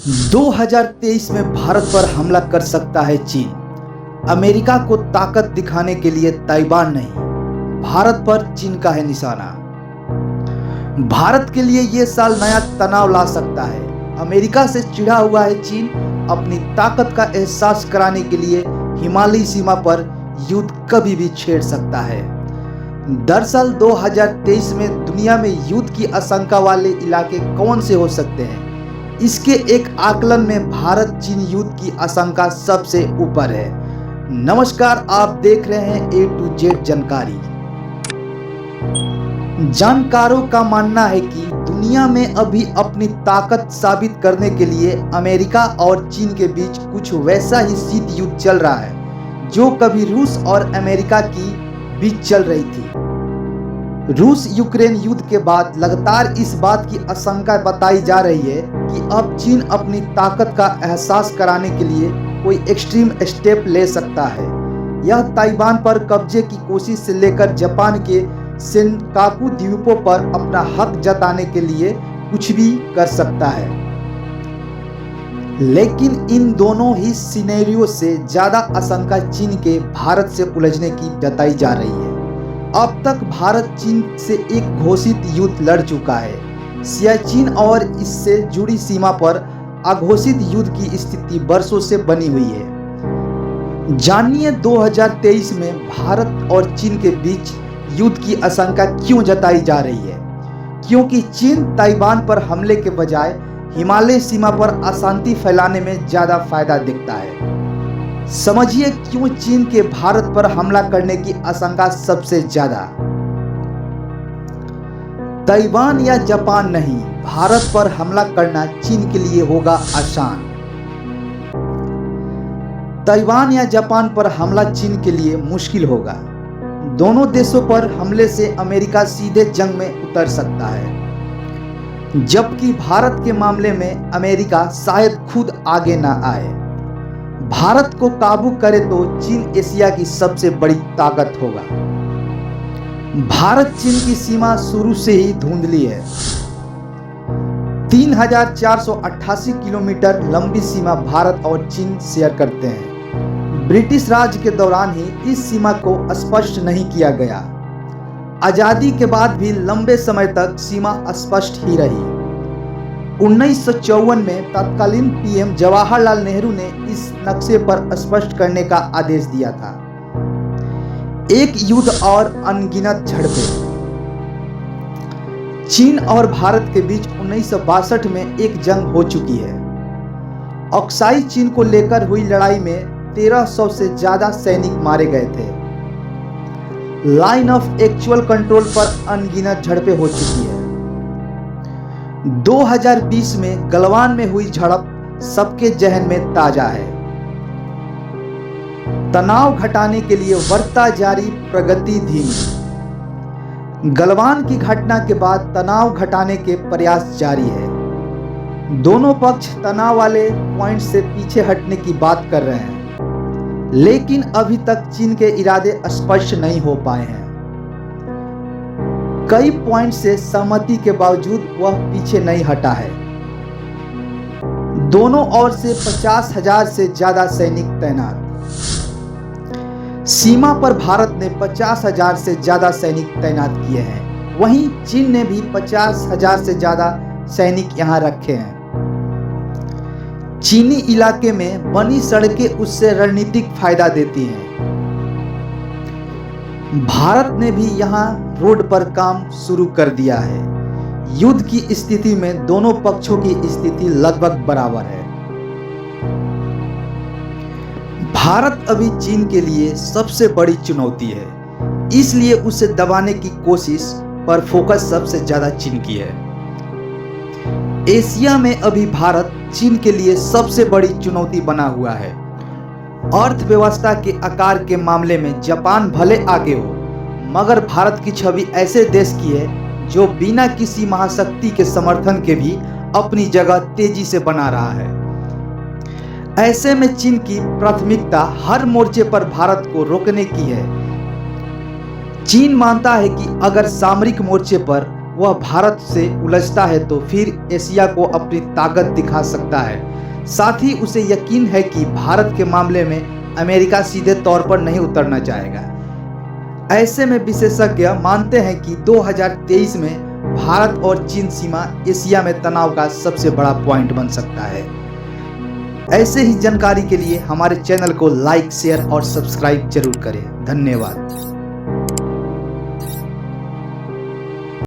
2023 में भारत पर हमला कर सकता है चीन। अमेरिका को ताकत दिखाने के लिए ताइवान नहीं, भारत पर चीन का है निशाना। भारत के लिए यह साल नया तनाव ला सकता है। अमेरिका से चिढ़ा हुआ है चीन अपनी ताकत का एहसास कराने के लिए हिमालयी सीमा पर युद्ध कभी भी छेड़ सकता है। दरअसल 2023 में दुनिया में युद्ध की आशंका वाले इलाके कौन से हो सकते हैं, इसके एक आकलन में भारत चीन युद्ध की आशंका सबसे ऊपर है। नमस्कार, आप देख रहे हैं A to Z जानकारी। जानकारों का मानना है कि दुनिया में अभी अपनी ताकत साबित करने के लिए अमेरिका और चीन के बीच कुछ वैसा ही शीत युद्ध चल रहा है जो कभी रूस और अमेरिका की बीच चल रही थी। रूस यूक्रेन युद्ध के बाद लगातार इस बात की आशंका बताई जा रही है कि अब चीन अपनी ताकत का एहसास कराने के लिए कोई एक्सट्रीम स्टेप ले सकता है। यह ताइवान पर कब्जे की कोशिश से लेकर जापान के सेनकाकू द्वीपों पर अपना हक जताने के लिए कुछ भी कर सकता है। लेकिन इन दोनों ही सिनेरियो से ज्यादा आशंका चीन के भारत से उलझने की जताई जा रही है। अब तक भारत चीन से एक घोषित युद्ध लड़ चुका है। सियाचिन और इससे जुड़ी सीमा पर अघोषित युद्ध की स्थिति वर्षों से बनी हुई है। जानिए 2023 में भारत और चीन के बीच युद्ध की आशंका क्यों जताई जा रही है। क्योंकि चीन ताइवान पर हमले के बजाय हिमालय सीमा पर अशांति फैलाने में ज्यादा फायदा दिखता है। समझिए क्यों चीन के भारत पर हमला करने की आशंका सबसे ज्यादा। ताइवान या जापान नहीं, भारत पर हमला करना चीन के लिए होगा आसान। ताइवान या जापान पर हमला चीन के लिए मुश्किल होगा। दोनों देशों पर हमले से अमेरिका सीधे जंग में उतर सकता है, जबकि भारत के मामले में अमेरिका शायद खुद आगे ना आए। भारत को काबू करे तो चीन एशिया की सबसे बड़ी ताकत होगा। भारत चीन की सीमा शुरू से ही धुंधली है। 3488 किलोमीटर लंबी सीमा भारत और चीन शेयर करते हैं। ब्रिटिश राज के दौरान ही इस सीमा को स्पष्ट नहीं किया गया। आजादी के बाद भी लंबे समय तक सीमा अस्पष्ट ही रही। 1954 में तत्कालीन पीएम जवाहरलाल नेहरू ने इस नक्शे पर स्पष्ट करने का आदेश दिया था। एक युद्ध और अनगिनत झड़पें। चीन और भारत के बीच 1962 में एक जंग हो चुकी है। अक्साई चीन को लेकर हुई लड़ाई में 1300 से ज्यादा सैनिक मारे गए थे। लाइन ऑफ एक्चुअल कंट्रोल पर अनगिनत झड़पें हो चुकी है। 2020 में गलवान में हुई झड़प सबके जहन में ताजा है। तनाव घटाने के लिए बढ़ता जारी प्रगति धीमी। गलवान की घटना के बाद तनाव घटाने के प्रयास जारी है। दोनों पक्ष तनाव वाले पॉइंट से पीछे हटने की बात कर रहे हैं, लेकिन अभी तक चीन के इरादे स्पष्ट नहीं हो पाए हैं। कई पॉइंट से सहमति के बावजूद वह पीछे नहीं हटा है। दोनों ओर से 50,000 से ज्यादा सैनिक तैनात। सीमा पर भारत ने 50,000 से ज्यादा सैनिक तैनात किए हैं। वहीं चीन ने भी 50,000 से ज्यादा सैनिक यहां रखे हैं। चीनी इलाके में बनी सड़कें उससे रणनीतिक फायदा देती हैं। भारत ने भी यहां रोड पर काम शुरू कर दिया है। युद्ध की स्थिति में दोनों पक्षों की स्थिति लगभग बराबर है। भारत अभी चीन के लिए सबसे बड़ी चुनौती है, इसलिए उसे दबाने की कोशिश पर फोकस सबसे ज्यादा चीन की है। एशिया में अभी भारत चीन के लिए सबसे बड़ी चुनौती बना हुआ है। अर्थव्यवस्था के आकार के मामले में जापान भले आगे हो, मगर भारत की छवि ऐसे देश की है जो बिना किसी महाशक्ति के समर्थन के भी अपनी जगह तेजी से बना रहा है। ऐसे में चीन की प्राथमिकता हर मोर्चे पर भारत को रोकने की है। चीन मानता है कि अगर सामरिक मोर्चे पर वह भारत से उलझता है तो फिर एशिया को अपनी ताकत दिखा सकता है। साथ ही उसे यकीन है कि भारत के मामले में अमेरिका सीधे तौर पर नहीं उतरना चाहेगा। ऐसे में विशेषज्ञ मानते हैं कि 2023 में भारत और चीन सीमा एशिया में तनाव का सबसे बड़ा पॉइंट बन सकता है। ऐसे ही जानकारी के लिए हमारे चैनल को लाइक, शेयर और सब्सक्राइब जरूर करें। धन्यवाद।